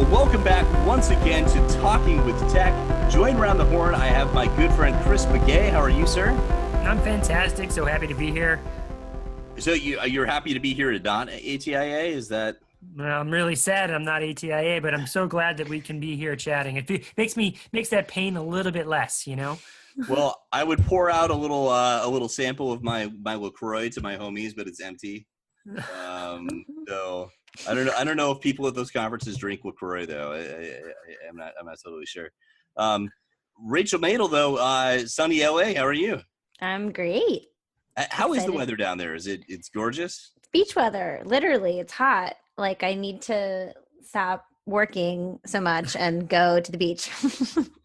Well, welcome back once again to Talking with Tech. Joined around the horn, I have my good friend Chris McGay. How are you, sir? I'm fantastic. So happy to be here. So you're happy to be here at not ATIA? Is that? Well, I'm really sad I'm not ATIA, but I'm so glad that we can be here chatting. It makes that pain a little bit less, you know? Well, I would pour out a little sample of my LaCroix to my homies, but it's empty. So I don't know if people at those conferences drink LaCroix though. I'm not totally sure. Rachel Madel though, sunny LA. How are you? I'm great. How is the weather down there? It's gorgeous? It's beach weather. Literally, it's hot. Like I need to stop working so much and go to the beach.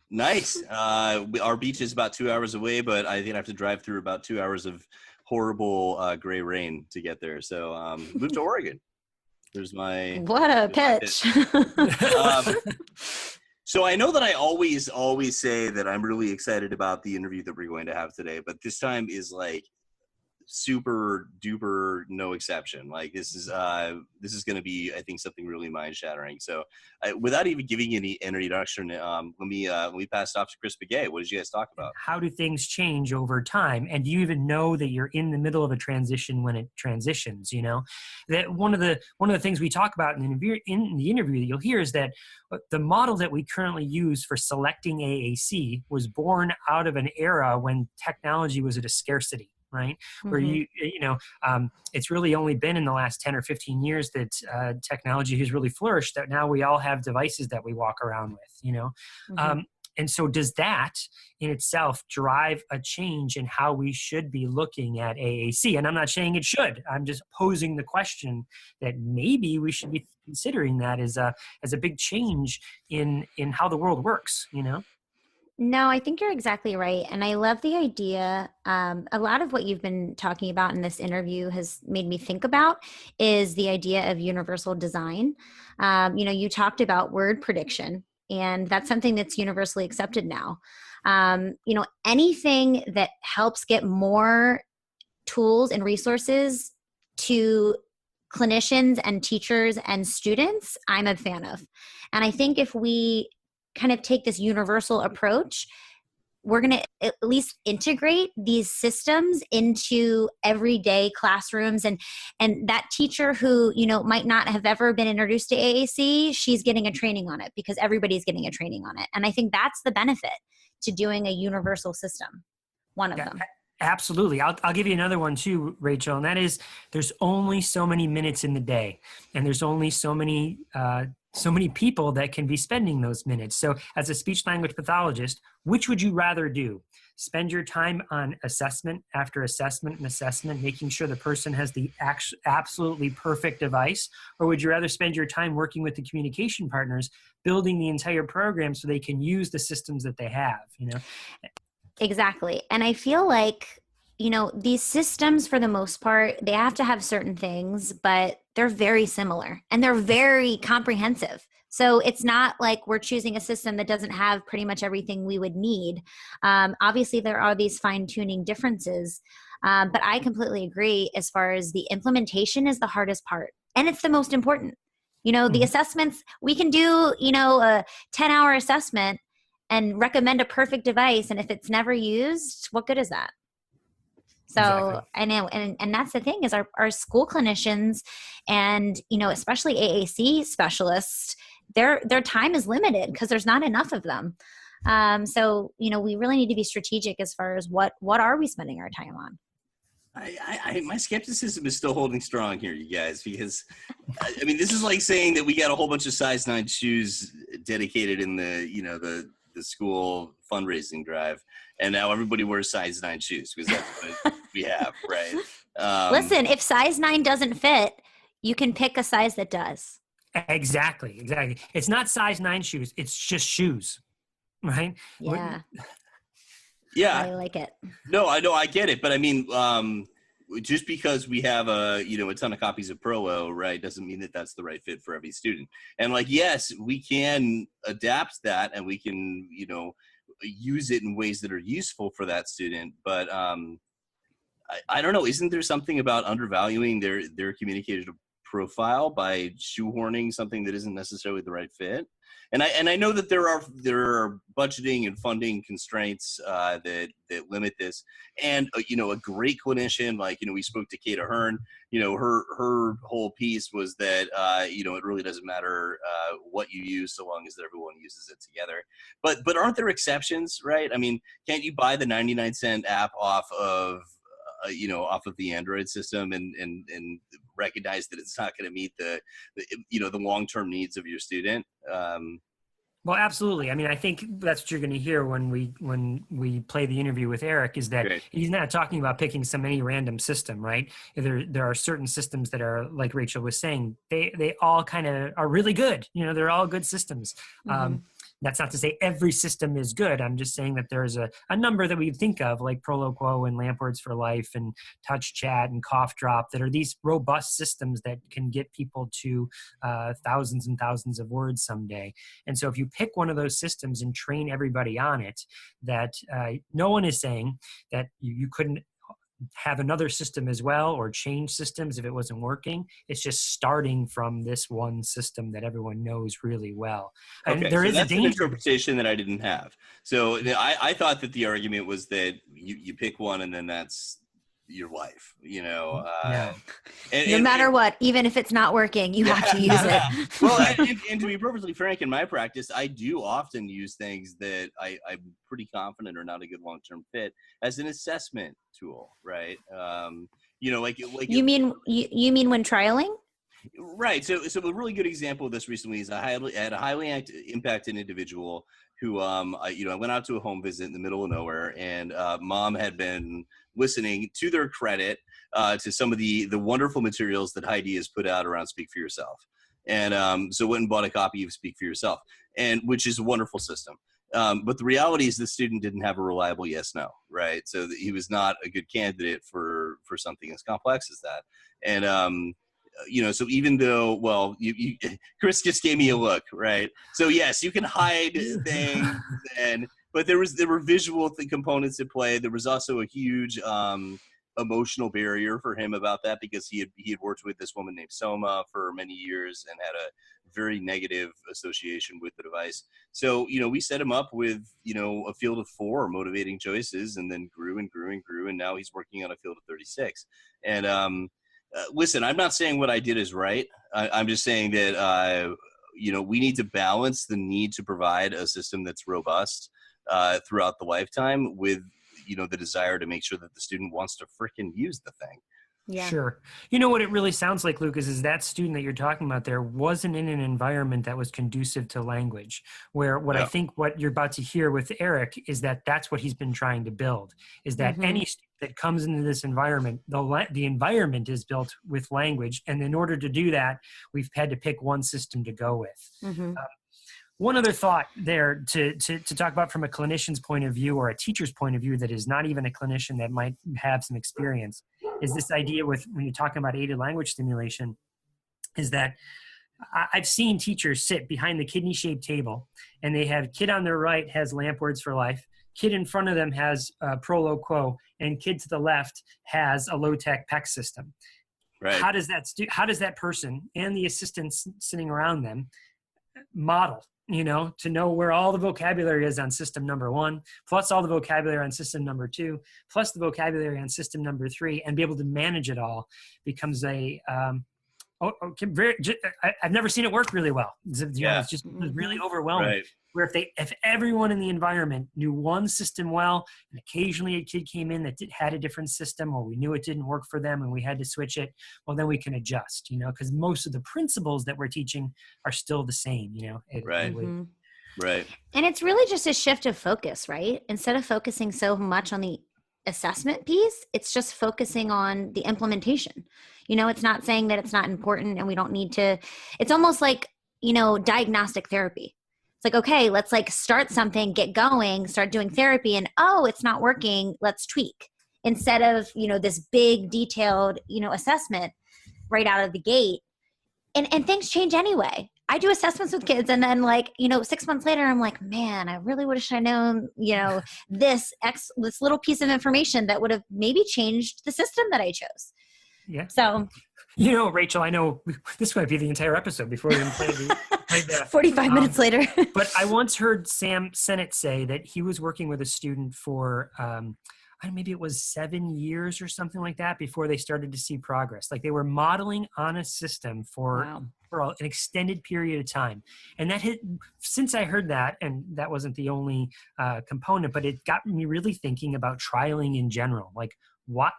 Nice. Our beach is about 2 hours away, but I think I have to drive through about 2 hours of horrible gray rain to get there. So move to Oregon. There's my what a pitch. So I know that I always say that I'm really excited about the interview that we're going to have today, but this time is like super duper no exception. Like this is going to be, I think, something really mind shattering. So without even giving any introduction, let me pass it off to Chris McGay. What did you guys talk about? How do things change over time? And do you even know that you're in the middle of a transition when it transitions? You know, that one of the things we talk about in the interview that you'll hear is that the model that we currently use for selecting AAC was born out of an era when technology was at a scarcity. Right. Mm-hmm. Where it's really only been in the last 10 or 15 years that technology has really flourished, that now we all have devices that we walk around with, you know. Mm-hmm. And so does that in itself drive a change in how we should be looking at AAC? And I'm not saying it should. I'm just posing the question that maybe we should be considering that as a big change in how the world works, you know. No, I think you're exactly right. And I love the idea. A lot of what you've been talking about in this interview has made me think about is the idea of universal design. You talked about word prediction, and that's something that's universally accepted now. Anything that helps get more tools and resources to clinicians and teachers and students, I'm a fan of. And I think if we kind of take this universal approach, we're going to at least integrate these systems into everyday classrooms, and that teacher who, might not have ever been introduced to AAC, she's getting a training on it because everybody's getting a training on it. And I think that's the benefit to doing a universal system. One of them. Absolutely. I'll give you another one too, Rachel, and that is there's only so many minutes in the day, and there's only so many people that can be spending those minutes. So as a speech language pathologist, which would you rather do? Spend your time on assessment after assessment and assessment, making sure the person has the absolutely perfect device? Or would you rather spend your time working with the communication partners, building the entire program so they can use the systems that they have, you know? Exactly. And I feel like, these systems, for the most part, they have to have certain things, but they're very similar and they're very comprehensive. So it's not like we're choosing a system that doesn't have pretty much everything we would need. Obviously, there are these fine-tuning differences, but I completely agree as far as the implementation is the hardest part. And it's the most important. The assessments, we can do, a 10-hour assessment and recommend a perfect device. And if it's never used, what good is that? So exactly. I know, and that's the thing is our school clinicians and, especially AAC specialists, their time is limited because there's not enough of them. So, we really need to be strategic as far as what are we spending our time on? My skepticism is still holding strong here, you guys, because this is like saying that we got a whole bunch of size 9 shoes dedicated in the school fundraising drive, and now everybody wears size 9 shoes because that's what we have, right? Listen, if size 9 doesn't fit, you can pick a size that does. Exactly. It's not size 9 shoes; it's just shoes, right? Yeah. Yeah, I like it. No, I know, I get it, but just because we have a ton of copies of Prolo, right, doesn't mean that that's the right fit for every student. And yes, we can adapt that and we can use it in ways that are useful for that student. But I don't know, isn't there something about undervaluing their communicative profile by shoehorning something that isn't necessarily the right fit. And I know that there are budgeting and funding constraints that limit this. And a great clinician, like, we spoke to Kate Ahern, her whole piece was that it really doesn't matter what you use so long as that everyone uses it together. But aren't there exceptions, right? I mean, can't you buy the 99-cent app off of the Android system and recognize that it's not going to meet the long-term needs of your student? Well, absolutely. I mean, I think that's what you're going to hear when we play the interview with Erek, is that Great. He's not talking about picking any random system, right? There are certain systems that are, like Rachel was saying, they all kind of are really good. They're all good systems. That's not to say every system is good. I'm just saying that there's a number that we think of, like Proloquo and Lamp Words for Life and Touch Chat and Cough Drop, that are these robust systems that can get people to thousands and thousands of words someday. And so if you pick one of those systems and train everybody on it, that no one is saying that you couldn't have another system as well or change systems if it wasn't working. It's just starting from this one system that everyone knows really well. And okay, there so is that's a danger. an interpretation that I didn't have. So I thought that the argument was that you pick one and then that's your life, Yeah. No matter what, even if it's not working, you have to use it. Well, and to be perfectly frank, in my practice, I do often use things that I'm pretty confident are not a good long-term fit as an assessment tool, right? You mean when trialing? Right. So a really good example of this recently is I had a highly impacted individual who, I went out to a home visit in the middle of nowhere, and mom had been listening, to their credit, to some of the wonderful materials that Heidi has put out around Speak for Yourself. And so went and bought a copy of Speak for Yourself, and which is a wonderful system. But the reality is the student didn't have a reliable yes/no, right? So he was not a good candidate for something as complex as that. And so even though, well, you Chris just gave me a look, right? So yes, you can hide things, but there were visual components at play. There was also a huge emotional barrier for him about that, because he had worked with this woman named Soma for many years and had a very negative association with the device. So, we set him up with, a field of 4 motivating choices, and then grew and grew and grew. And now he's working on a field of 36. And, listen, I'm not saying what I did is right. I'm just saying that, we need to balance the need to provide a system that's robust throughout the lifetime with, the desire to make sure that the student wants to frickin' use the thing. Yeah. Sure. You know what it really sounds like, Lucas, is that student that you're talking about there wasn't in an environment that was conducive to language, where I think what you're about to hear with Erek is that that's what he's been trying to build, is that any student that comes into this environment, the environment is built with language. And in order to do that, we've had to pick one system to go with. One other thought there to talk about from a clinician's point of view or a teacher's point of view that is not even a clinician that might have some experience is this idea with, when you're talking about aided language stimulation, is that I've seen teachers sit behind the kidney-shaped table, and they have kid on their right has Lamp Words for Life, kid in front of them has Proloquo, and kid to the left has a low-tech PEC system. Right. How does that person and the assistants sitting around them model, to know where all the vocabulary is on system number 1, plus all the vocabulary on system number 2, plus the vocabulary on system number 3, and be able to manage it all becomes I've never seen it work really well. It's just really overwhelming. Right. Where if everyone in the environment knew one system well, and occasionally a kid came in that had a different system, or we knew it didn't work for them and we had to switch it, well, then we can adjust, because most of the principles that we're teaching are still the same, Right. Right. And it's really just a shift of focus, right? Instead of focusing so much on the assessment piece, it's just focusing on the implementation. It's not saying that it's not important and we don't need to. It's almost like, diagnostic therapy. It's like, okay, let's start something, get going, start doing therapy, and it's not working, let's tweak. Instead of, this big detailed, assessment right out of the gate. And things change anyway. I do assessments with kids, and then 6 months later, I'm like, man, I really wish I'd known, this little piece of information that would have maybe changed the system that I chose. Yeah. So, Rachel, I know this might be the entire episode before we even play the 45 minutes later. But I once heard Sam Sennett say that he was working with a student for, maybe it was 7 years or something like that before they started to see progress. Like they were modeling on a system for an extended period of time. And since I heard that, and that wasn't the only component, but it got me really thinking about trialing in general. Like,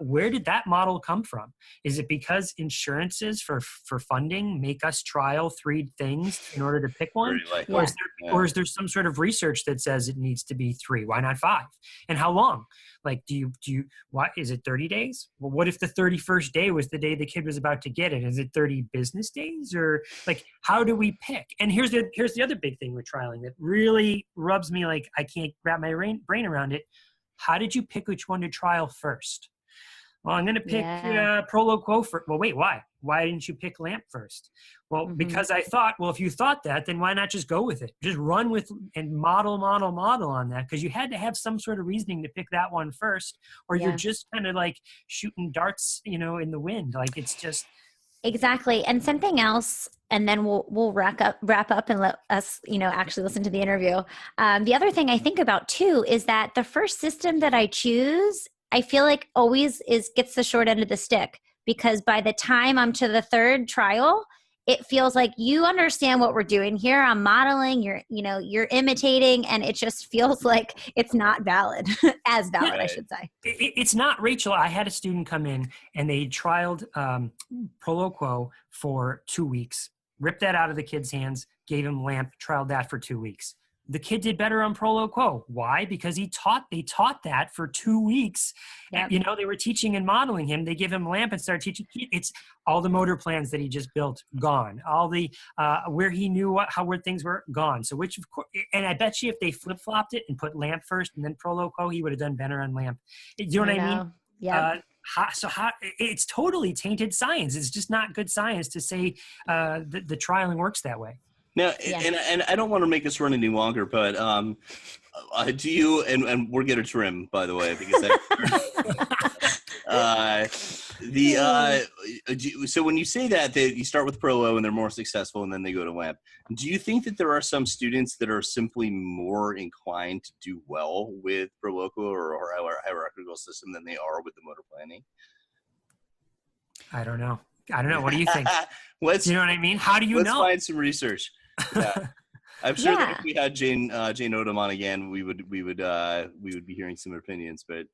where did that model come from? Is it because insurances for funding make us trial 3 things in order to pick one? Or is there some sort of research that says it needs to be 3? Why not 5? And how long? Like, why is it 30 days? Well, what if the 31st day was the day the kid was about to get it? Is it 30 business days? Or like, how do we pick? And here's the other big thing with trialing that really rubs me like I can't wrap my brain around it. How did you pick which one to trial first? Well, I'm going to pick Prolo-Quo first. Well, wait, why? Why didn't you pick LAMP first? Well, because I thought, well, if you thought that, then why not just go with it? Just run with and model on that, because you had to have some sort of reasoning to pick that one first, or you're just kind of like shooting darts, in the wind. Like it's just. Exactly. And something else, and then we'll wrap up and let us, actually listen to the interview. The other thing I think about too is that the first system that I choose, I feel like always gets the short end of the stick, because by the time I'm to the 3rd trial, it feels like you understand what we're doing here. I'm modeling, you're imitating, and it just feels like it's not valid, as valid, I should say. It's not, Rachel. I had a student come in and they trialed Prolo-Quo for 2 weeks, ripped that out of the kid's hands, gave him LAMP, trialed that for 2 weeks. The kid did better on Prolo-Quo. Why? Because they taught that for 2 weeks. Yep. And, they were teaching and modeling him. They give him LAMP and start teaching. It's all the motor plans that he just built, gone. All the, where he knew where things were, gone. So and I bet you if they flip-flopped it and put LAMP first and then Prolo-Quo, he would have done better on LAMP. You know what I mean? Yeah. It's totally tainted science. It's just not good science to say the trialing works that way. Now, and I don't want to make this run any longer, but do you, and we're going to trim, by the way, because so when you say that you start with Prolo and they're more successful and then they go to LAMP, do you think that there are some students that are simply more inclined to do well with Prolo-Quo or hierarchical system than they are with the motor planning? I don't know. What do you think? You know what I mean? How do you know? Let's find some research. Yeah. I'm sure that if we had Jane Odom on again, we would be hearing some opinions. But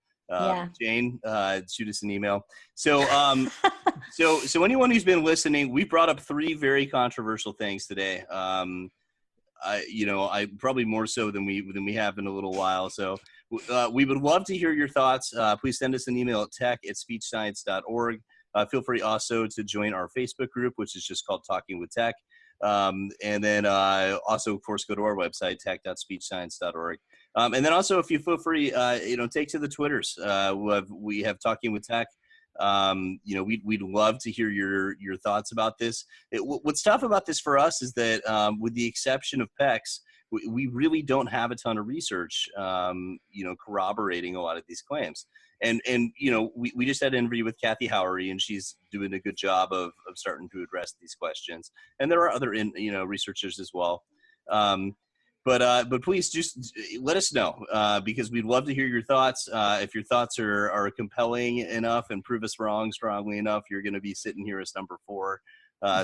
Jane, shoot us an email. So so anyone who's been listening, we brought up 3 very controversial things today. I probably more so than we have in a little while. So we would love to hear your thoughts. Please send us an email at tech@speechscience.org. Feel free also to join our Facebook group, which is just called Talking with Tech. And then also, of course, go to our website, tech.speechscience.org. And then also, if you feel free, take to the Twitters. We have Talking with Tech. We'd love to hear your thoughts about this. What's tough about this for us is that with the exception of PECs, we really don't have a ton of research, corroborating a lot of these claims. And we just had an interview with Kathy Howery, and she's doing a good job of starting to address these questions. And there are other researchers as well. But please just let us know, because we'd love to hear your thoughts. If your thoughts are compelling enough and prove us wrong strongly enough, you're going to be sitting here as number 4.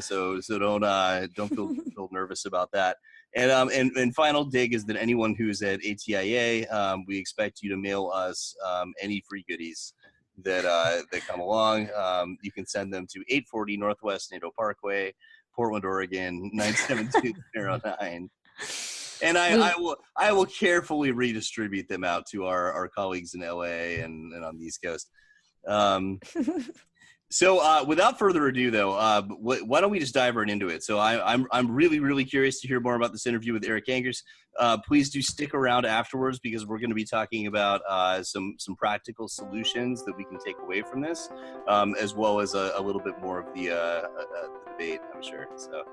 So don't feel nervous about that. And final dig is that anyone who's at ATIA, we expect you to mail us any free goodies that come along. You can send them to 840 Northwest NATO Parkway, Portland, Oregon 97209. And I will carefully redistribute them out to our colleagues in LA and on the East Coast. So without further ado, though, why don't we just dive right into it? So I'm really, really curious to hear more about this interview with Erek Engars. Please do stick around afterwards, because we're going to be talking about some practical solutions that we can take away from this, as well as a little bit more of the debate, I'm sure. So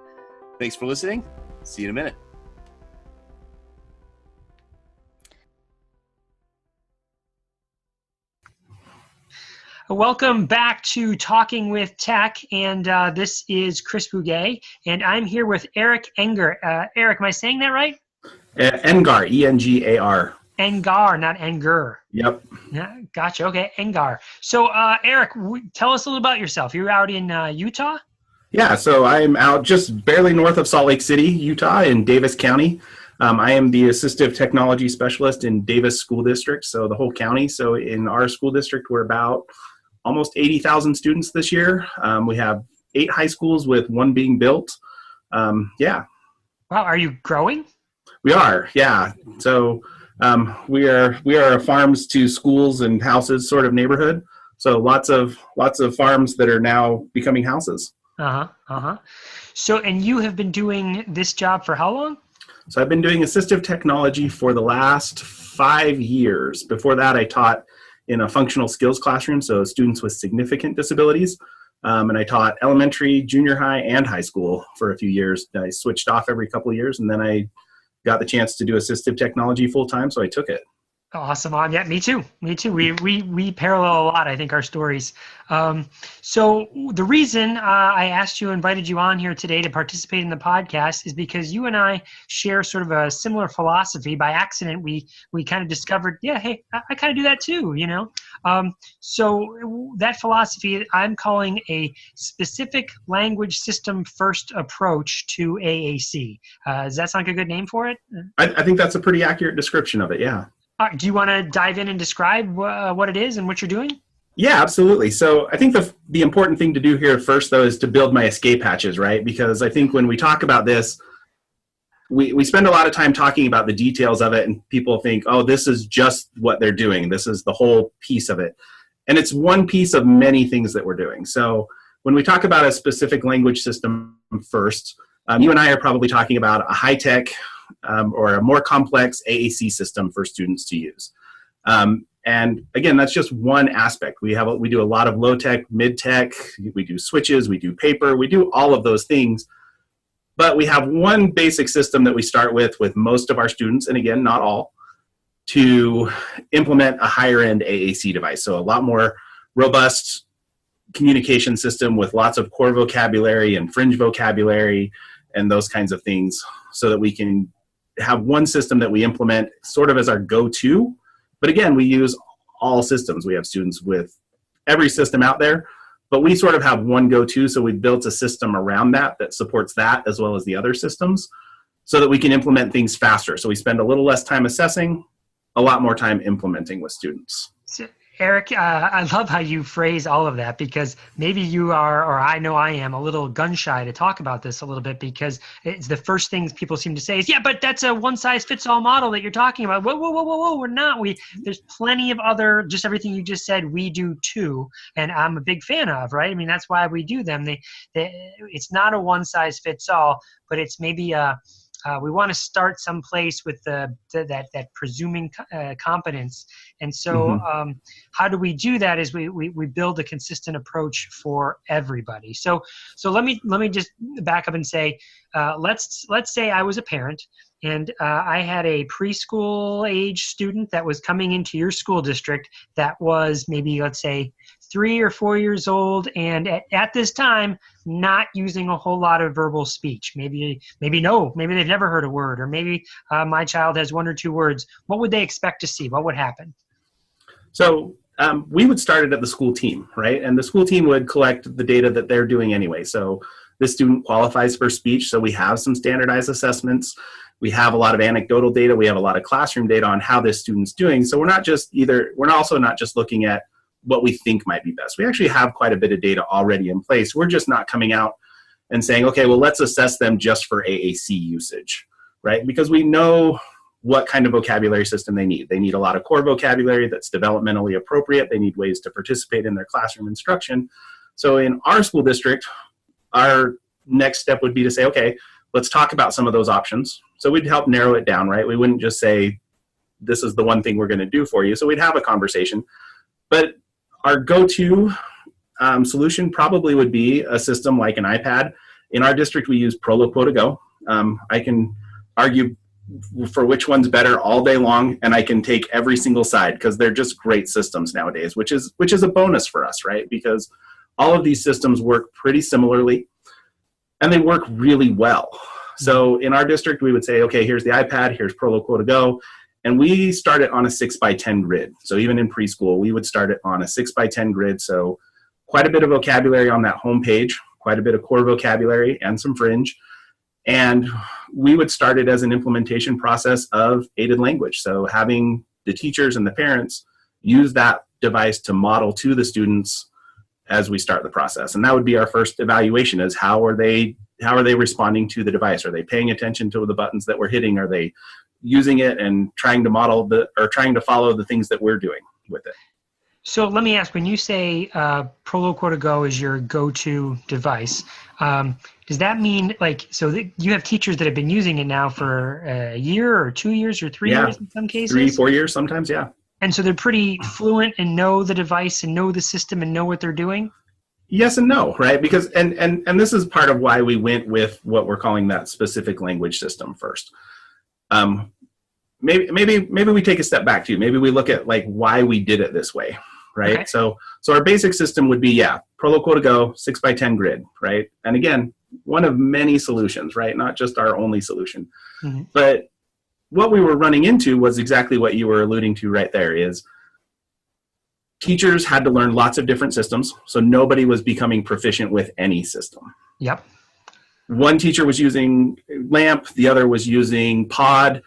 thanks for listening. See you in a minute. Welcome back to Talking with Tech, and this is Chris Bouguet, and I'm here with Erek Engar. Erek, am I saying that right? Engar, E-N-G-A-R. Engar, not Engar. Yep. Yeah, gotcha. Okay, Engar. So, Erek, tell us a little about yourself. You're out in Utah? Yeah, so I'm out just barely north of Salt Lake City, Utah, in Davis County. I am the assistive technology specialist in Davis School District, so the whole county. So in our school district, we're about almost 80,000 students this year. We have 8 high schools with 1 being built. Yeah. Wow, are you growing? We are, yeah. So we are a farms to schools and houses sort of neighborhood. So lots of farms that are now becoming houses. So, and you have been doing this job for how long? So I've been doing assistive technology for the last 5 years. Before that, I taught in a functional skills classroom, so students with significant disabilities. And I taught elementary, junior high, and high school for a few years. I switched off every couple of years, and then I got the chance to do assistive technology full time, so I took it. Awesome. Yeah, me too. We parallel a lot, I think, our stories. So the reason I asked you, invited you on here today to participate in the podcast is because you and I share sort of a similar philosophy. By accident, we kind of discovered, yeah, hey, I kind of do that too, you know? So that philosophy I'm calling a specific language system first approach to AAC. Does that sound like a good name for it? I think that's a pretty accurate description of it, yeah. Do you want to dive in and describe what it is and what you're doing? Yeah, absolutely. So I think the important thing to do here first, though, is to build my escape hatches, right? Because I think when we talk about this, we spend a lot of time talking about the details of it, and people think, oh, this is just what they're doing. This is the whole piece of it. And it's one piece of many things that we're doing. So when we talk about a specific language system first, you and I are probably talking about a high-tech or a more complex AAC system for students to use. And again, that's just one aspect. We do a lot of low-tech, mid-tech, we do switches, we do paper, we do all of those things. But we have one basic system that we start with most of our students, and again, not all, to implement a higher-end AAC device. So a lot more robust communication system with lots of core vocabulary and fringe vocabulary and those kinds of things, so that we can have one system that we implement sort of as our go-to. But again, we use all systems. We have students with every system out there, but we sort of have one go-to, so we built a system around that supports that as well as the other systems, so that we can implement things faster. So we spend a little less time assessing, a lot more time implementing with students. So, Erek, I love how you phrase all of that, because maybe you are, or I know I am, a little gun shy to talk about this a little bit, because it's the first things people seem to say is, yeah, but that's a one-size-fits-all model that you're talking about. Whoa, we're not. There's plenty of other, just everything you just said, we do too, and I'm a big fan of, right? I mean, that's why we do them. It's not a one-size-fits-all, but it's maybe we want to start someplace with that presuming competence. And so how do we do that is we build a consistent approach for everybody. So let me just back up and say, let's say I was a parent and I had a preschool age student that was coming into your school district that was maybe, let's say, 3 or 4 years old, and at this time not using a whole lot of verbal speech. Maybe they've never heard a word, or maybe my child has 1 or 2 words. What would they expect to see? What would happen? So we would start it at the school team, right? And the school team would collect the data that they're doing anyway. So this student qualifies for speech, so we have some standardized assessments. We have a lot of anecdotal data. We have a lot of classroom data on how this student's doing. So we're also not just looking at what we think might be best. We actually have quite a bit of data already in place. We're just not coming out and saying, okay, well, let's assess them just for AAC usage, right? Because we know what kind of vocabulary system they need. They need a lot of core vocabulary that's developmentally appropriate. They need ways to participate in their classroom instruction. So in our school district, our next step would be to say, okay, let's talk about some of those options. So we'd help narrow it down, right? We wouldn't just say, this is the one thing we're going to do for you. So we'd have a conversation. But our go-to solution probably would be a system like an iPad. In our district, we use Proloquo to Go. I can argue for which one's better all day long, and I can take every single side because they're just great systems nowadays, which is a bonus for us, right? Because all of these systems work pretty similarly, and they work really well. So in our district, we would say, okay, here's the iPad, here's Proloquo to go, and we start it on a 6x10 grid. So even in preschool, we would start it on a 6x10 grid. So quite a bit of vocabulary on that home page, quite a bit of core vocabulary and some fringe. And we would start it as an implementation process of aided language. So having the teachers and the parents use that device to model to the students as we start the process. And that would be our first evaluation, is how are they responding to the device? Are they paying attention to the buttons that we're hitting? Are they using it and trying to model trying to follow the things that we're doing with it? So let me ask, when you say Proloquo to Go is your go-to device, does that mean you have teachers that have been using it now for a year or 2 years or 3 years in some cases? 3-4 years sometimes, yeah. And so they're pretty fluent and know the device and know the system and know what they're doing? Yes and no, right? Because and this is part of why we went with what we're calling that specific language system first. Maybe we take a step back too. Maybe we look at why we did it this way, right? Okay. So our basic system would be, Proloquo to Go, 6x10 grid, right? And again, one of many solutions, right? Not just our only solution. Mm-hmm. But what we were running into was exactly what you were alluding to right there, is teachers had to learn lots of different systems, so nobody was becoming proficient with any system. Yep. One teacher was using LAMP, the other was using POD,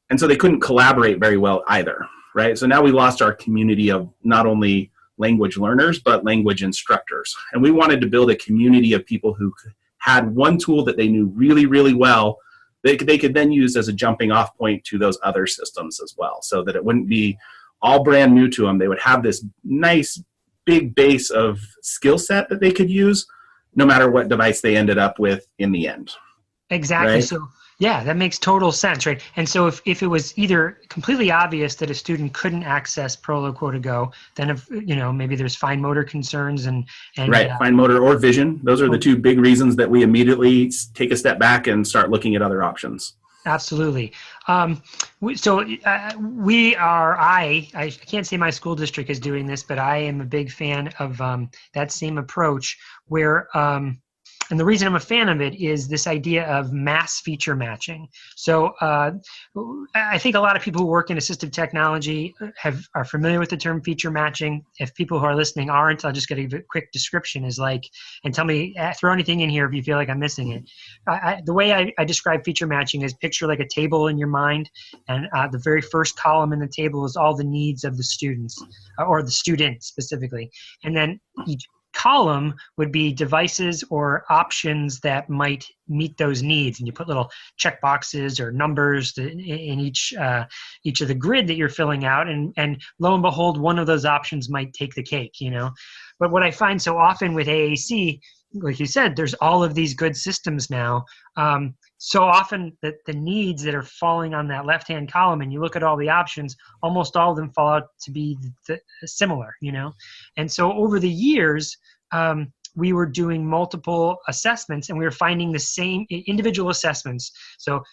and so they couldn't collaborate very well either, right? So now we lost our community of not only language learners, but language instructors. And we wanted to build a community of people who had one tool that they knew really, really well, they could then use as a jumping off point to those other systems as well, so that it wouldn't be all brand new to them. They would have this nice big base of skill set that they could use no matter what device they ended up with in the end. Exactly. Right? So yeah, that makes total sense, right? And so if it was either completely obvious that a student couldn't access Proloquo to Go, then if maybe there's fine motor concerns and right, fine motor or vision. Those are the two big reasons that we immediately take a step back and start looking at other options. Absolutely. I can't say my school district is doing this, but I am a big fan of that same approach where, and the reason I'm a fan of it is this idea of mass feature matching. So I think a lot of people who work in assistive technology are familiar with the term feature matching. If people who are listening aren't, I'll just get a quick description and tell me, throw anything in here if you feel like I'm missing it. The way I describe feature matching is picture like a table in your mind, and the very first column in the table is all the needs of the students, or the student specifically. And then each column would be devices or options that might meet those needs, and you put little check boxes or numbers in each of the grid that you're filling out, and lo and behold, one of those options might take the cake, But what I find so often with AAC, like you said, there's all of these good systems now. So often that the needs that are falling on that left-hand column, and you look at all the options, almost all of them fall out to be similar, And so over the years, we were doing multiple assessments, and we were finding the same individual assessments. So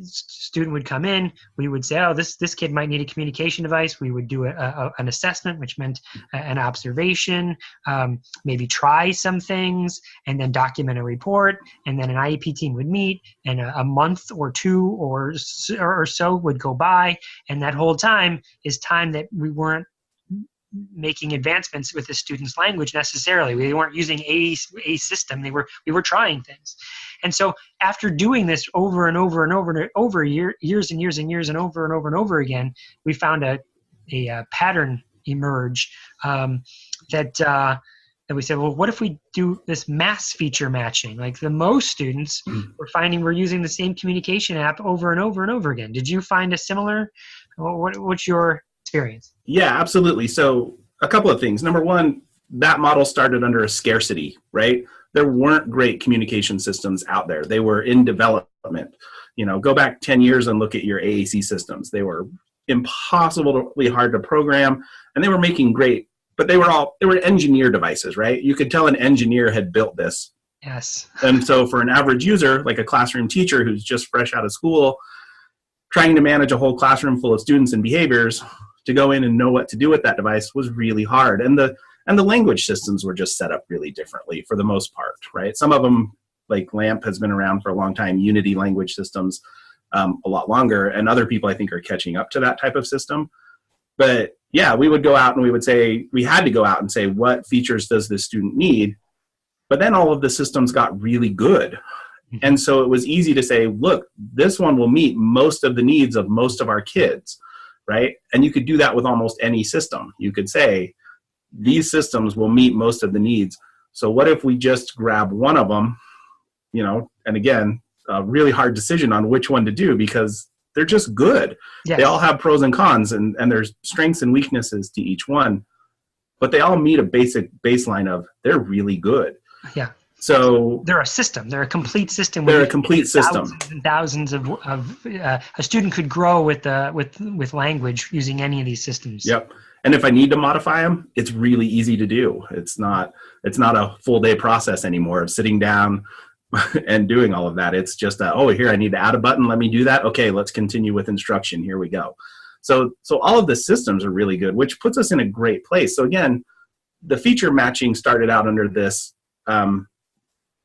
student would come in, we would say, oh, this kid might need a communication device. We would do an assessment, which meant an observation, maybe try some things, and then document a report, and then an IEP team would meet, and a month or two or so would go by, and that whole time is time that we weren't making advancements with the student's language necessarily. We weren't using a system. We were trying things. And so after doing this over and over and over and over years and years and years and over again, we found a pattern emerge that we said, well, what if we do this mass feature matching? Like the most students, we're finding we're using the same communication app over and over and over again. Did you find a similar? What's your experience? Yeah, absolutely. So a couple of things. Number one, that model started under a scarcity, right? There weren't great communication systems out there. They were in development. Go back 10 years and look at your AAC systems. They were impossibly hard to program, and they were making great, but they were engineer devices, right? You could tell an engineer had built this. Yes. And so for an average user, like a classroom teacher who's just fresh out of school, trying to manage a whole classroom full of students and behaviors to go in and know what to do with that device was really hard. And the language systems were just set up really differently for the most part, right? Some of them, like LAMP has been around for a long time, Unity language systems a lot longer, and other people I think are catching up to that type of system. But yeah, we would go out and we had to go out and say, what features does this student need? But then all of the systems got really good. And so it was easy to say, look, this one will meet most of the needs of most of our kids, right? And you could do that with almost any system. You could say, these systems will meet most of the needs. So what if we just grab one of them, and again, a really hard decision on which one to do because they're just good. Yes. They all have pros and cons and there's strengths and weaknesses to each one, but they all meet a basic baseline of they're really good. Yeah. So they're a system. They're a complete system. They're a complete system. Thousands of a student could grow with language using any of these systems. Yep. And if I need to modify them, it's really easy to do. It's not a full day process anymore of sitting down and doing all of that. It's just here I need to add a button. Let me do that. Okay, let's continue with instruction. Here we go. So all of the systems are really good, which puts us in a great place. So again, the feature matching started out under this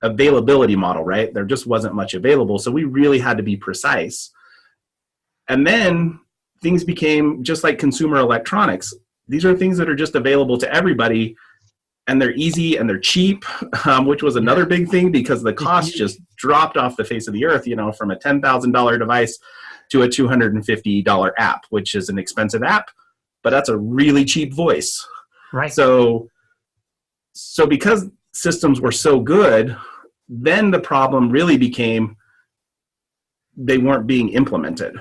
availability model, right? There just wasn't much available. So we really had to be precise. And then things became just like consumer electronics. These are things that are just available to everybody, and they're easy and they're cheap, which was another big thing because the cost just dropped off the face of the earth, from a $10,000 device to a $250 app, which is an expensive app, but that's a really cheap voice. Right. So because systems were so good, then the problem really became they weren't being implemented,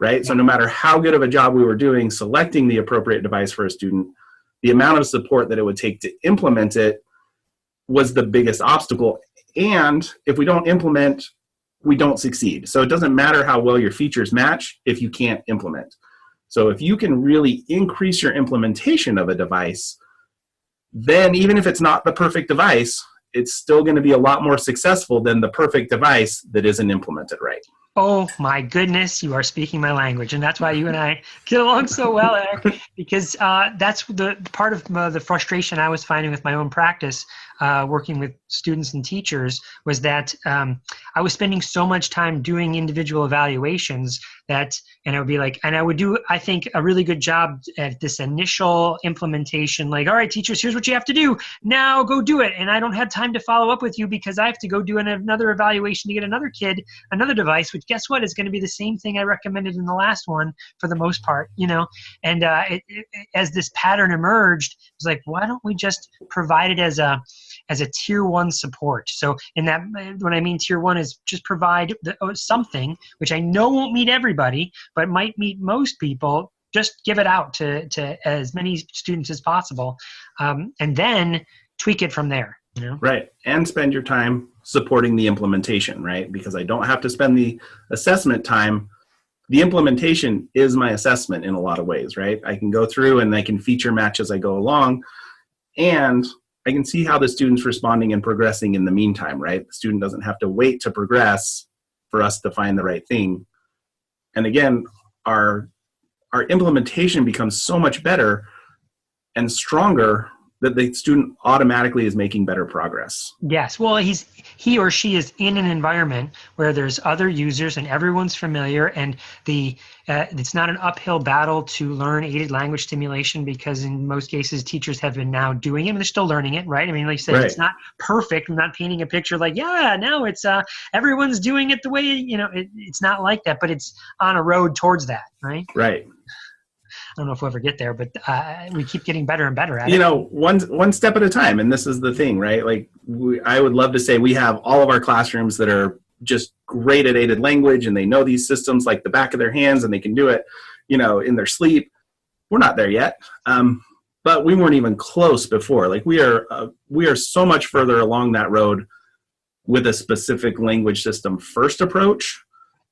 right? So no matter how good of a job we were doing selecting the appropriate device for a student, the amount of support that it would take to implement it was the biggest obstacle. And if we don't implement, we don't succeed. So it doesn't matter how well your features match if you can't implement. So if you can really increase your implementation of a device, then even if it's not the perfect device, it's still going to be a lot more successful than the perfect device that isn't implemented right. Oh my goodness, you are speaking my language, and that's why you and I get along so well, Eric, because that's the part of the frustration I was finding with my own practice, working with students and teachers, was that I was spending so much time doing individual evaluations and I would be like, and I would do, I think, a really good job at this initial implementation, like, all right, teachers, here's what you have to do. Now go do it. And I don't have time to follow up with you because I have to go do another evaluation to get another kid, another device, which guess what is going to be the same thing I recommended in the last one for the most part, and as this pattern emerged, it was like, why don't we just provide it as a tier 1 support? So in that, when I mean tier 1 is just provide something, which I know won't meet everybody, but might meet most people. Just give it out to as many students as possible, and then tweak it from there. Right. And spend your time supporting the implementation, right? Because I don't have to spend the assessment time. The implementation is my assessment in a lot of ways, right? I can go through and I can feature match as I go along, and I can see how the student's responding and progressing in the meantime, right? The student doesn't have to wait to progress for us to find the right thing. And again, our implementation becomes so much better and stronger that the student automatically is making better progress. Yes. Well, he or she is in an environment where there's other users and everyone's familiar, and it's not an uphill battle to learn aided language stimulation, because in most cases teachers have been now doing it and they're still learning it, right? I mean, like you said, right. It's not perfect. I'm not painting a picture like, now it's everyone's doing it the way, it's not like that, but it's on a road towards that, right? Right. I don't know if we'll ever get there, but we keep getting better and better at it. One step at a time. And this is the thing, right? Like I would love to say we have all of our classrooms that are just great at aided language and they know these systems like the back of their hands and they can do it, in their sleep. We're not there yet. But we weren't even close before. Like we are so much further along that road with a specific language system first approach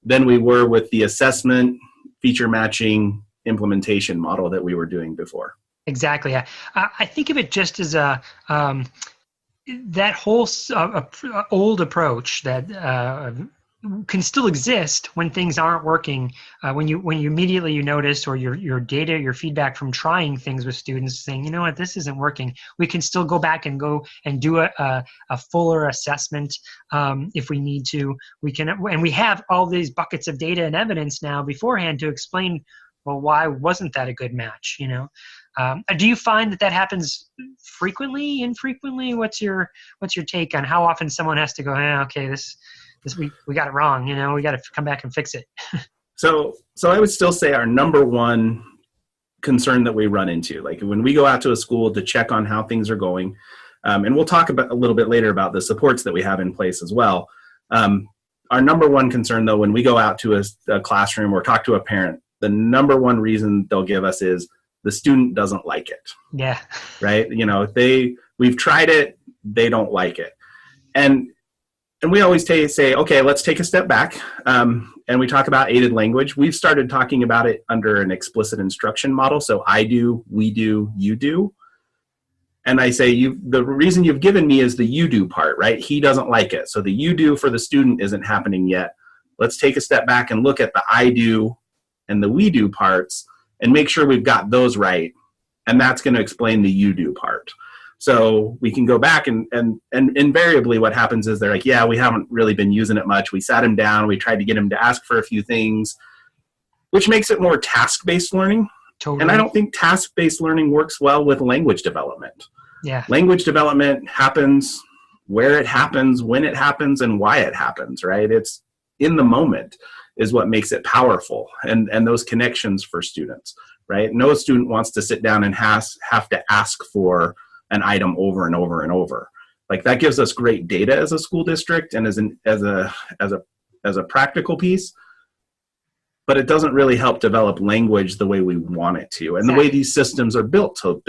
than we were with the assessment, feature matching, implementation model that we were doing before. Exactly. I think of it just as that whole old approach that can still exist when things aren't working. When you immediately you notice, or your data, your feedback from trying things with students, saying, you know what, this isn't working. We can still go back and do a fuller assessment if we need to. We can, and we have all these buckets of data and evidence now beforehand to explain, well, why wasn't that a good match? Do you find that happens frequently, infrequently? What's your take on how often someone has to go, okay, this we got it wrong, we got to come back and fix it? So I would still say our number one concern that we run into, like when we go out to a school to check on how things are going, and we'll talk about a little bit later about the supports that we have in place as well. Our number one concern, though, when we go out to a classroom or talk to a parent, the number one reason they'll give us is the student doesn't like it. Yeah. Right? We've tried it, they don't like it. And we always say, okay, let's take a step back. And we talk about aided language. We've started talking about it under an explicit instruction model. So I do, we do, you do. And I say, the reason you've given me is the you do part, right? He doesn't like it. So the you do for the student isn't happening yet. Let's take a step back and look at the I do and the we do parts and make sure we've got those right. And that's going to explain the you do part. So we can go back and invariably what happens is they're like, yeah, we haven't really been using it much. We sat him down. We tried to get him to ask for a few things, which makes it more task-based learning. Totally. And I don't think task-based learning works well with language development. Yeah. Language development happens where it happens, when it happens, and why it happens, right? It's in the moment is what makes it powerful, and those connections for students, right? No student wants to sit down and have to ask for an item over and over and over. Like that gives us great data as a school district and as a practical piece, but it doesn't really help develop language the way we want it to. And the way these systems are built to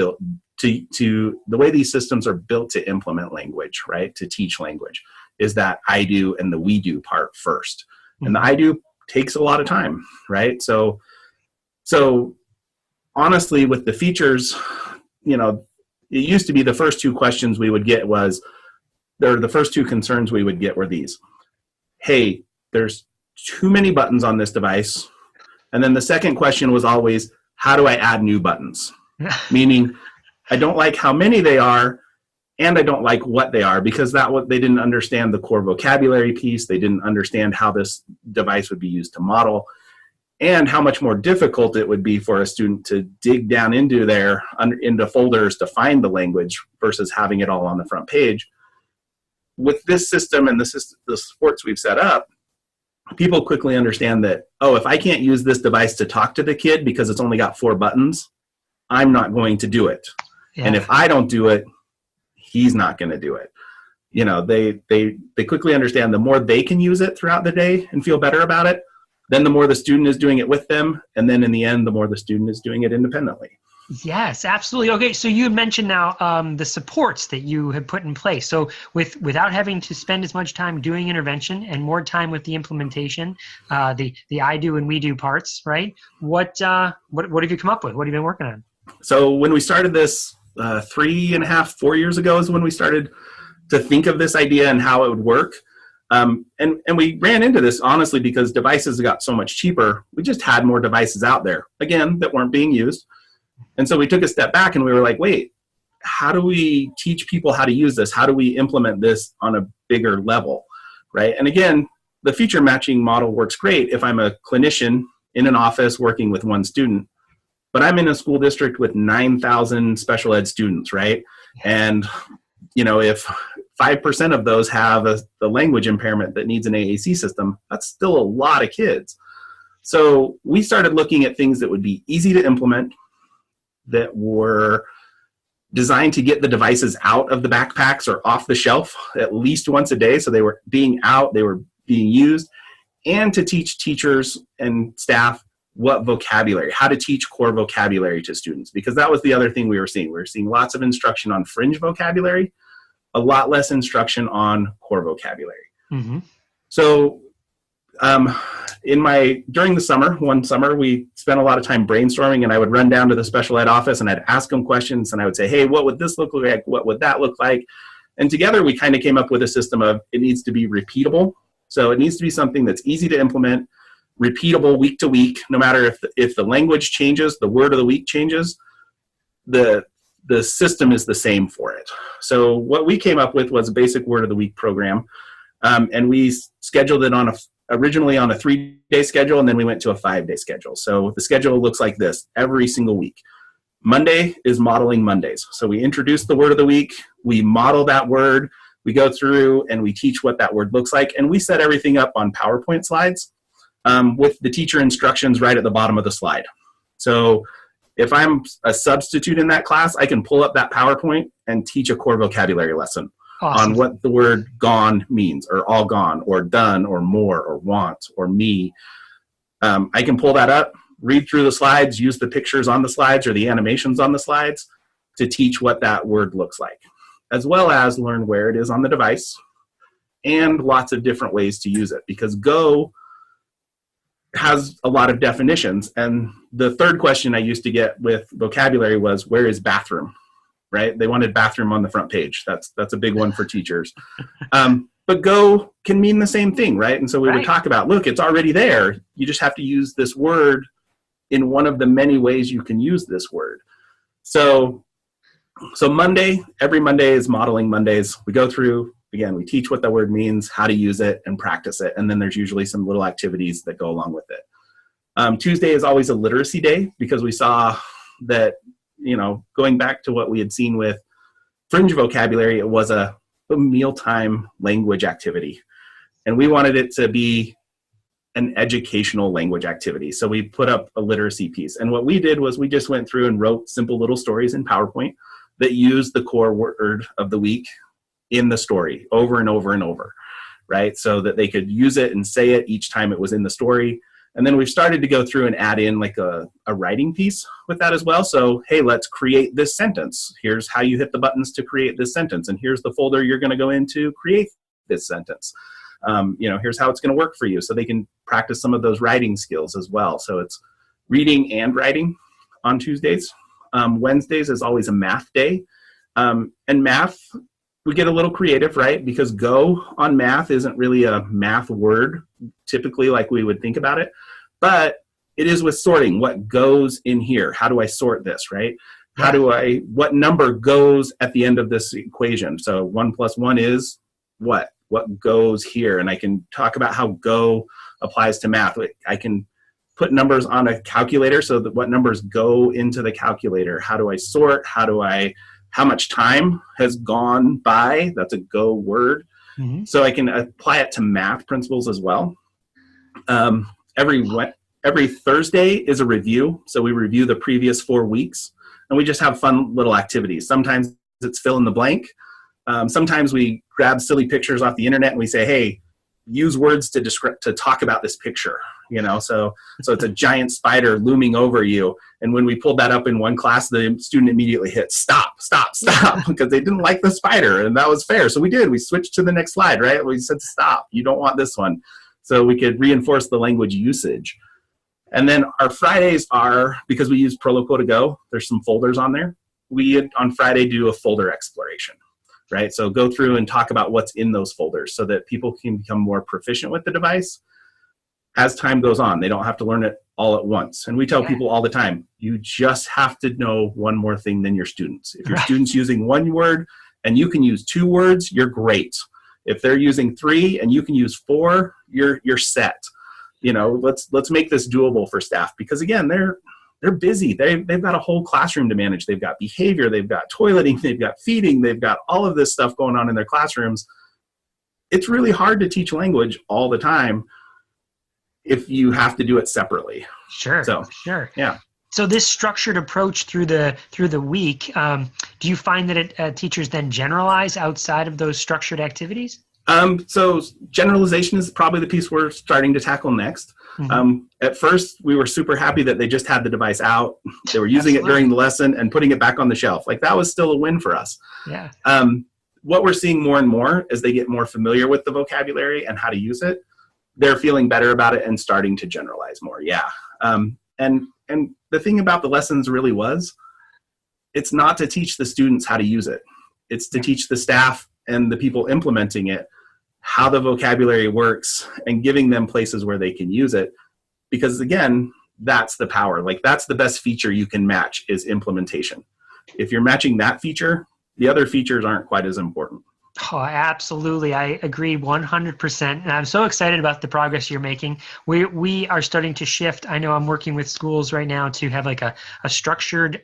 implement language, right? To teach language is that I do and the we do part first. And the I do takes a lot of time, right? So honestly, with the features, it used to be the first two questions we would get the first two concerns we would get were these. Hey, there's too many buttons on this device. And then the second question was always, how do I add new buttons? Meaning, I don't like how many they are, and I don't like what they are, because they didn't understand the core vocabulary piece. They didn't understand how this device would be used to model, and how much more difficult it would be for a student to dig down into folders to find the language versus having it all on the front page. With this system and the supports we've set up, people quickly understand that, if I can't use this device to talk to the kid because it's only got 4 buttons, I'm not going to do it. Yeah. And if I don't do it, he's not going to do it. They quickly understand the more they can use it throughout the day and feel better about it, then the more the student is doing it with them. And then in the end, the more the student is doing it independently. Yes, absolutely. Okay, so you mentioned now the supports that you have put in place. So without having to spend as much time doing intervention and more time with the implementation, the I do and we do parts, right? What have you come up with? What have you been working on? So when we started this 3.5, 4 years ago is when we started to think of this idea and how it would work. And we ran into this, honestly, because devices got so much cheaper. We just had more devices out there, again, that weren't being used. And so we took a step back and we were like, wait, how do we teach people how to use this? How do we implement this on a bigger level, right? And again, the feature matching model works great if I'm a clinician in an office working with one student, but I'm in a school district with 9,000 special ed students, right? And, if 5% of those have the language impairment that needs an AAC system, that's still a lot of kids. So we started looking at things that would be easy to implement, that were designed to get the devices out of the backpacks or off the shelf at least once a day. So they were being out, they were being used, and to teach teachers and staff what vocabulary, how to teach core vocabulary to students, because that was the other thing we were seeing. We were seeing lots of instruction on fringe vocabulary, a lot less instruction on core vocabulary. Mm-hmm. So during the summer, one summer, we spent a lot of time brainstorming, and I would run down to the special ed office and I'd ask them questions, and I would say, hey, what would this look like? What would that look like? And together we kind of came up with a system of, it needs to be repeatable. So it needs to be something that's easy to implement, repeatable week to week, no matter if the language changes, the word of the week changes, the system is the same for it. So what we came up with was a basic word of the week program. And we scheduled it originally on a 3-day schedule, and then we went to a 5-day schedule. So the schedule looks like this every single week. Monday is modeling Mondays. So we introduce the word of the week, we model that word, we go through and we teach what that word looks like, and we set everything up on PowerPoint slides with the teacher instructions right at the bottom of the slide. So if I'm a substitute in that class, I can pull up that PowerPoint and teach a core vocabulary lesson. Awesome. On what the word gone means, or all gone, or done, or more, or want, or me. I can pull that up, read through the slides, use the pictures on the slides or the animations on the slides to teach what that word looks like, as well as learn where it is on the device and lots of different ways to use it, because Go has a lot of definitions. And the third question I used to get with vocabulary was, where is bathroom? Right? They wanted bathroom on the front page. That's a big one for teachers. But Go can mean the same thing, right? And so we would talk about, look, it's already there. You just have to use this word in one of the many ways you can use this word. So Monday, every Monday is modeling Mondays. We go through, again, we teach what the word means, how to use it, and practice it. And then there's usually some little activities that go along with it. Tuesday is always a literacy day, because we saw that, going back to what we had seen with fringe vocabulary, it was a mealtime language activity. And we wanted it to be an educational language activity. So we put up a literacy piece. And what we did was we just went through and wrote simple little stories in PowerPoint that used the core word of the week in the story over and over and over, right? So that they could use it and say it each time it was in the story. And then we've started to go through and add in like a writing piece with that as well. So, hey, let's create this sentence. Here's how you hit the buttons to create this sentence. And here's the folder you're going to go into create this sentence. Here's how it's going to work for you. So they can practice some of those writing skills as well. So it's reading and writing on Tuesdays. Wednesdays is always a math day. And math, we get a little creative, right? Because Go on math isn't really a math word, typically like we would think about it. But it is with sorting. What goes in here? How do I sort this, right? What number goes at the end of this equation? So 1 + 1 is what? What goes here? And I can talk about how Go applies to math. I can put numbers on a calculator so that what numbers go into the calculator. How do I sort? How much time has gone by? That's a Go word. Mm-hmm. So I can apply it to math principles as well. Every Thursday is a review. So we review the previous 4 weeks, and we just have fun little activities. Sometimes it's fill in the blank. Sometimes we grab silly pictures off the internet and we say, hey, use words to talk about this picture. So it's a giant spider looming over you. And when we pulled that up in one class, the student immediately hit stop, because they didn't like the spider, and that was fair. So we switched to the next slide, right? We said, stop, you don't want this one. So we could reinforce the language usage. And then our Fridays are, because we use Proloquo to Go, there's some folders on there. We, on Friday, do a folder exploration, right? So go through and talk about what's in those folders so that people can become more proficient with the device as time goes on. They don't have to learn it all at once. And we tell people all the time, you just have to know one more thing than your students. If your student's using 1 word and you can use 2 words, you're great. If they're using 3 and you can use 4, you're set. Let's make this doable for staff, because again, they're busy. They've got a whole classroom to manage. They've got behavior, they've got toileting, they've got feeding, they've got all of this stuff going on in their classrooms. It's really hard to teach language all the time if you have to do it separately. Sure. Yeah. So this structured approach through the week, do you find that teachers then generalize outside of those structured activities? So generalization is probably the piece we're starting to tackle next. Mm-hmm. At first, we were super happy that they just had the device out. They were using it during the lesson and putting it back on the shelf. Like, that was still a win for us. Yeah. What we're seeing more and more as they get more familiar with the vocabulary and how to use it, they're feeling better about it and starting to generalize more. Yeah. And the thing about the lessons really was, it's not to teach the students how to use it. It's to teach the staff and the people implementing it how the vocabulary works, and giving them places where they can use it. Because again, that's the power. Like, that's the best feature you can match, is implementation. If you're matching that feature, the other features aren't quite as important. Oh, absolutely. I agree 100%. And I'm so excited about the progress you're making. We are starting to shift. I know I'm working with schools right now to have like a structured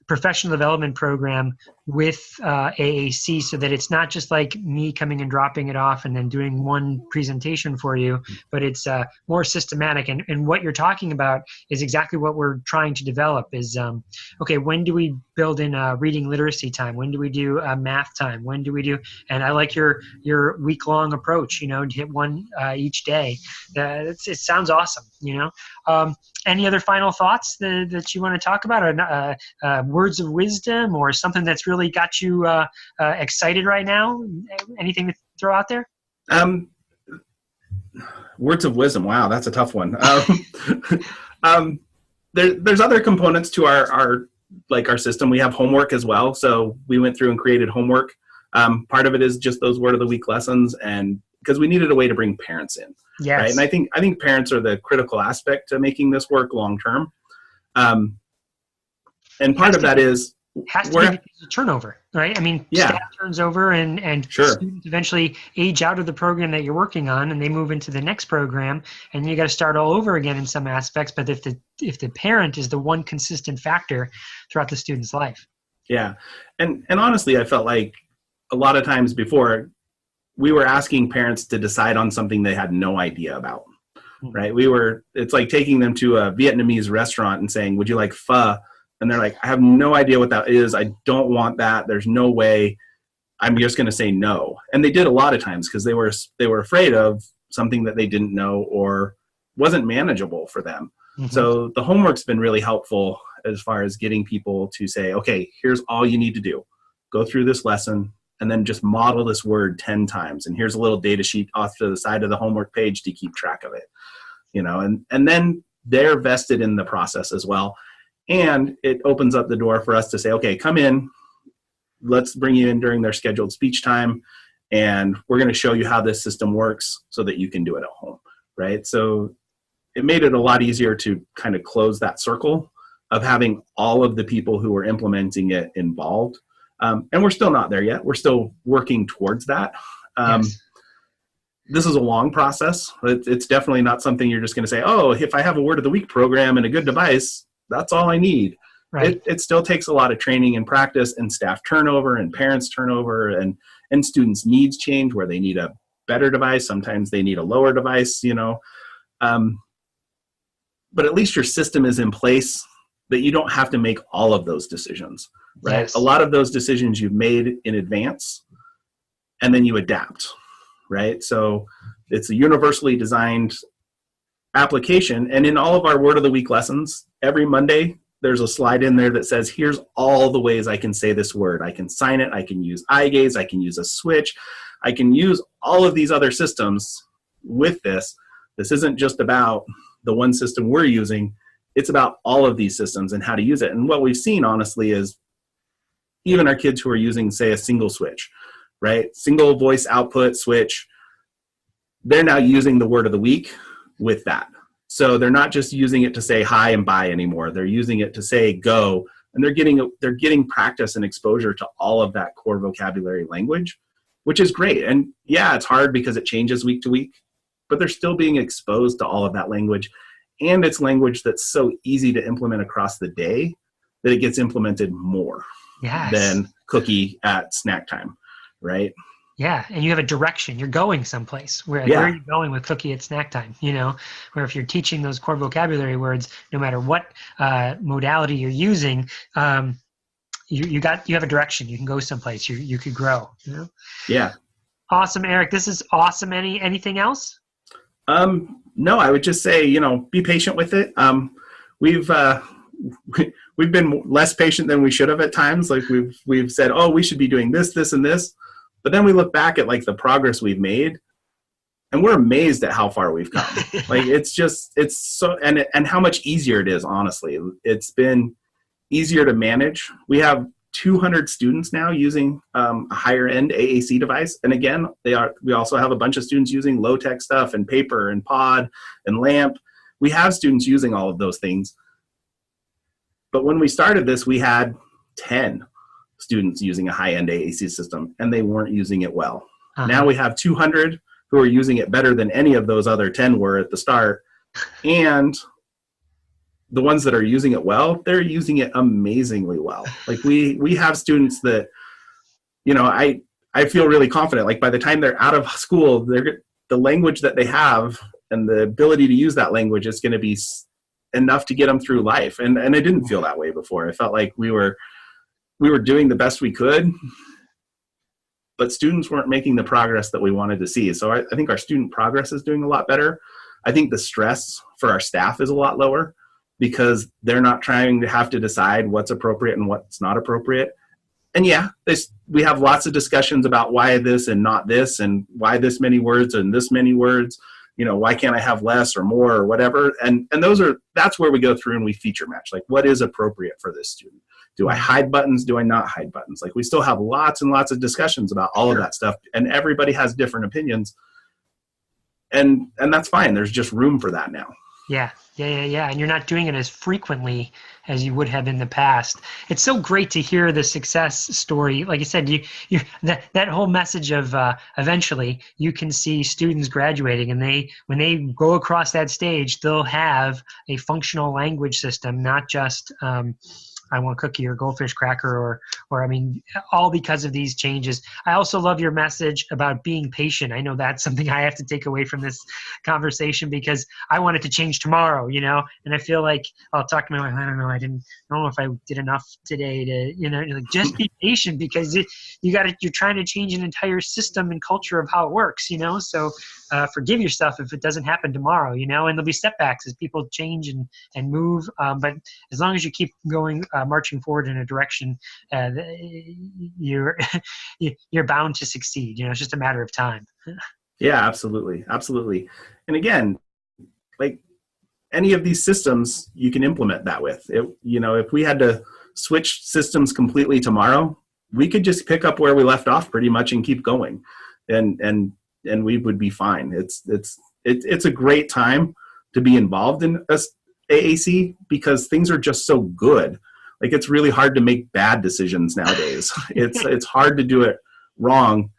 professional development program with AAC, so that it's not just like me coming and dropping it off and then doing one presentation for you, but it's more systematic. And what you're talking about is exactly what we're trying to develop is, okay, when do we build in reading literacy time? When do we do math time? When do we do, and I like your week-long approach, you know, to hit one each day. It sounds awesome, you know. Any other final thoughts that you want to talk about, or words of wisdom, or something that's really got you excited right now? Anything to throw out there? Words of wisdom. Wow, that's a tough one. There's other components to our system. We have homework as well. So we went through and created homework. Part of it is just those word of the week lessons, and because we needed a way to bring parents in. Yes. Right? And I think parents are the critical aspect to making this work long term. And part of that is has to be a turnover, right? I mean, staff turns over, and sure, students eventually age out of the program that you're working on, and they move into the next program, and you got to start all over again in some aspects. But if the parent is the one consistent factor throughout the student's life. Yeah. And honestly, I felt like a lot of times before, we were asking parents to decide on something they had no idea about, right? It's like taking them to a Vietnamese restaurant and saying, would you like pho? And they're like, I have no idea what that is. I don't want that. There's no way. I'm just going to say no. And they did a lot of times because they were afraid of something that they didn't know or wasn't manageable for them. Mm-hmm. So the homework's been really helpful as far as getting people to say, okay, here's all you need to do. Go through this lesson and then just model this word 10 times. And here's a little data sheet off to the side of the homework page to keep track of it. You know, and then they're vested in the process as well. And it opens up the door for us to say, okay, come in, let's bring you in during their scheduled speech time, and we're going to show you how this system works so that you can do it at home, right? So it made it a lot easier to kind of close that circle of having all of the people who are implementing it involved. And we're still not there yet. We're still working towards that. Yes. This is a long process. It's definitely not something you're just going to say, oh, if I have a word of the week program and a good device, that's all I need. Right. It still takes a lot of training and practice and staff turnover and parents turnover and students' needs change where they need a better device. Sometimes they need a lower device, you know. But at least your system is in place that you don't have to make all of those decisions, right? Yes. A lot of those decisions you've made in advance and then you adapt, right? So it's a universally designed application. And in all of our word of the week lessons, every Monday, there's a slide in there that says, here's all the ways I can say this word. I can sign it. I can use eye gaze. I can use a switch. I can use all of these other systems with this. This isn't just about the one system we're using. It's about all of these systems and how to use it. And what we've seen, honestly, is even our kids who are using, say, a single switch, right? Single voice output switch, they're now using the word of the week with that. So they're not just using it to say hi and bye anymore. They're using it to say go, and they're getting practice and exposure to all of that core vocabulary language, which is great. And yeah, it's hard because it changes week to week, but they're still being exposed to all of that language. And it's language that's so easy to implement across the day that it gets implemented more than cookie at snack time, right? Yeah, and you have a direction. You're going someplace. Where are you going with cookie at snack time? You know, where if you're teaching those core vocabulary words, no matter what modality you're using, you have a direction. You can go someplace. You could grow. You know? Yeah. Awesome, Erek. This is awesome. Anything else? No, I would just say, be patient with it. We've been less patient than we should have at times. Like we've said, oh, we should be doing this, this, and this. But then we look back at like the progress we've made and we're amazed at how far we've come. Like it's so, and how much easier it is, honestly. It's been easier to manage. We have 200 students now using a higher end AAC device. And again, we also have a bunch of students using low tech stuff and paper and pod and lamp. We have students using all of those things. But when we started this, we had 10 students using a high end AAC system, and they weren't using it well. Now we have 200 who are using it better than any of those other 10 were at the start. And the ones that are using it well, they're using it amazingly well. Like we have students that, I feel really confident, like by the time they're out of school, the language that they have and the ability to use that language is going to be enough to get them through life. And I didn't feel that way before. I felt like we were doing the best we could, but students weren't making the progress that we wanted to see. So I think our student progress is doing a lot better. I think the stress for our staff is a lot lower because they're not trying to have to decide what's appropriate and what's not appropriate. And yeah, we have lots of discussions about why this and not this, and why this many words and this many words. Why can't I have less or more or whatever? And that's where we go through and we feature match. Like, what is appropriate for this student? Do I hide buttons? Do I not hide buttons? Like, we still have lots and lots of discussions about all of that stuff, and everybody has different opinions. And that's fine. There's just room for that now. Yeah. And you're not doing it as frequently as you would have in the past. It's so great to hear the success story. Like you said, that whole message of eventually you can see students graduating, and when they go across that stage, they'll have a functional language system, not just I want cookie or goldfish cracker or all because of these changes. I also love your message about being patient. I know that's something I have to take away from this conversation because I want it to change tomorrow, and I feel like I'll talk to my wife. I don't know if I did enough today to, just be patient because you're trying to change an entire system and culture of how it works, so forgive yourself if it doesn't happen tomorrow, and there'll be setbacks as people change and move. But as long as you keep going, marching forward in a direction, you're bound to succeed. It's just a matter of time. Yeah, absolutely. And again, like any of these systems, you can implement that with. If we had to switch systems completely tomorrow, we could just pick up where we left off pretty much and keep going, and we would be fine. It's a great time to be involved in AAC because things are just so good. Like, it's really hard to make bad decisions nowadays. It's hard to do it wrong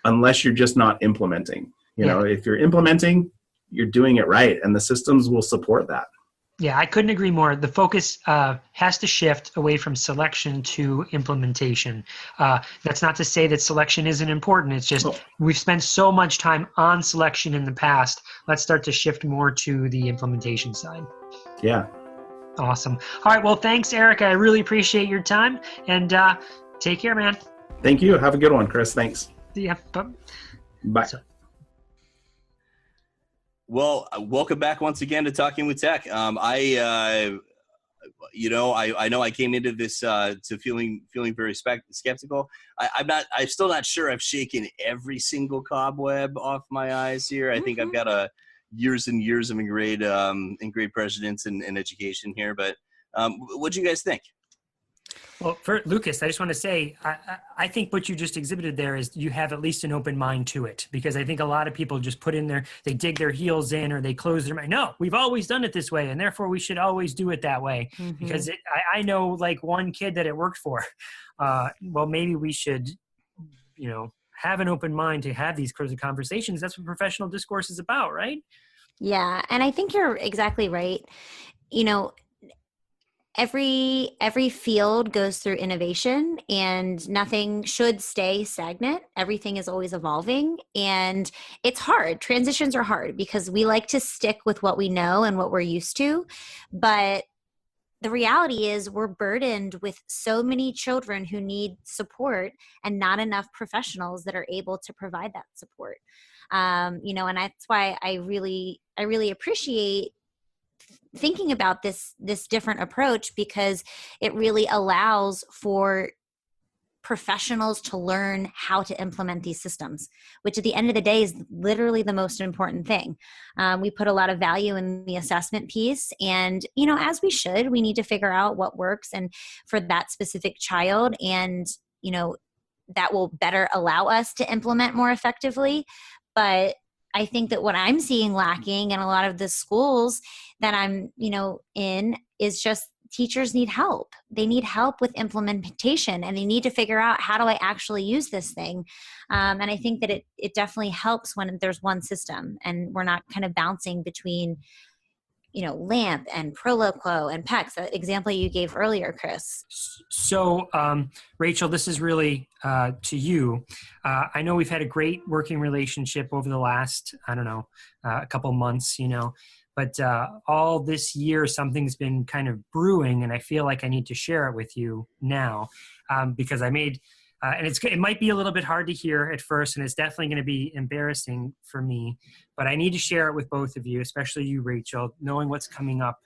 unless you're just not implementing. If you're implementing, you're doing it right, and the systems will support that. Yeah, I couldn't agree more. The focus has to shift away from selection to implementation. That's not to say that selection isn't important. It's just we've spent so much time on selection in the past. Let's start to shift more to the implementation side. Yeah. Awesome. All right. Well, thanks, Erek. I really appreciate your time, and take care, man. Thank you. Have a good one, Chris. Thanks. Yeah. Bye. Well, welcome back once again to Talking with Tech. I know I came into this to feeling very skeptical. I'm still not sure I've shaken every single cobweb off my eyes here. I think I've got years and years of ingrained precedence in education here. But what do you guys think? Well, for Lucas, I just want to say, I think what you just exhibited there is you have at least an open mind to it, because I think a lot of people just put in they dig their heels in, or they close their mind. No, we've always done it this way, and therefore we should always do it that way. Mm-hmm. Because I know like one kid that it worked for. Well, maybe we should, have an open mind to have these kinds of conversations. That's what professional discourse is about, right? Yeah, and I think you're exactly right. Every field goes through innovation, and nothing should stay stagnant. Everything is always evolving, and it's hard. Transitions are hard because we like to stick with what we know and what we're used to. But the reality is we're burdened with so many children who need support and not enough professionals that are able to provide that support. And that's why I really appreciate thinking about this different approach, because it really allows for professionals to learn how to implement these systems, which at the end of the day is literally the most important thing. We put a lot of value in the assessment piece, and, you know, as we should, we need to figure out what works and for that specific child, and, you know, that will better allow us to implement more effectively. But I think that what I'm seeing lacking in a lot of the schools that I'm, you know, in is just teachers need help. They need help with implementation, and they need to figure out, how do I actually use this thing? And I think that it definitely helps when there's one system and we're not kind of bouncing between, you know, LAMP and Proloquo and PECS, the example you gave earlier, Chris. So, Rachel, this is really to you. I know we've had a great working relationship over the last, I don't know, a couple months, you know, but all this year, something's been kind of brewing, and I feel like I need to share it with you now, because I made, and it might be a little bit hard to hear at first, and it's definitely going to be embarrassing for me, but I need to share it with both of you, especially you, Rachel, knowing what's coming up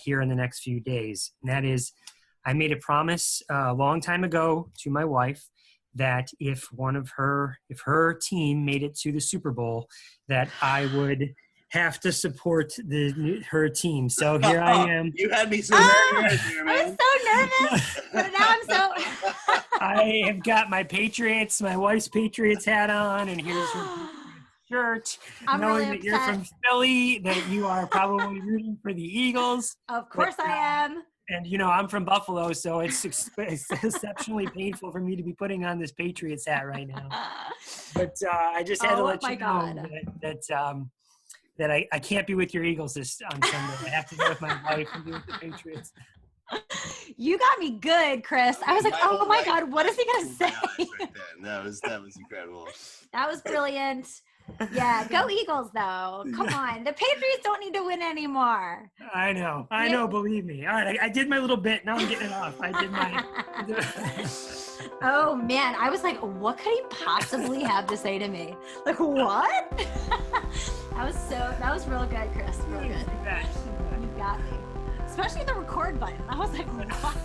here in the next few days. And that is, I made a promise a long time ago to my wife that if her team made it to the Super Bowl, that I would have to support her team. So here I am. You had me so nervous here, man. I was so nervous, but now I'm so... I have got my wife's Patriots hat on, and here's her shirt. I'm knowing really that you're from Philly, that you are probably rooting for the Eagles. Of course I am. And, you know, I'm from Buffalo, so it's exceptionally painful for me to be putting on this Patriots hat right now. But I just had to let you know that I can't be with your Eagles on Sunday. I have to go with my wife and be with the Patriots. You got me good, Chris. I was like, oh my God, what is he going to say? That was incredible. That was brilliant. Yeah, go Eagles, though. Come on. The Patriots don't need to win anymore. I know, believe me. All right, I did my little bit. Now I'm getting it off. I did my... Oh, man. I was like, what could he possibly have to say to me? Like, what? That was real good, Chris. Real good. You got me. Especially the record button. I was like, what?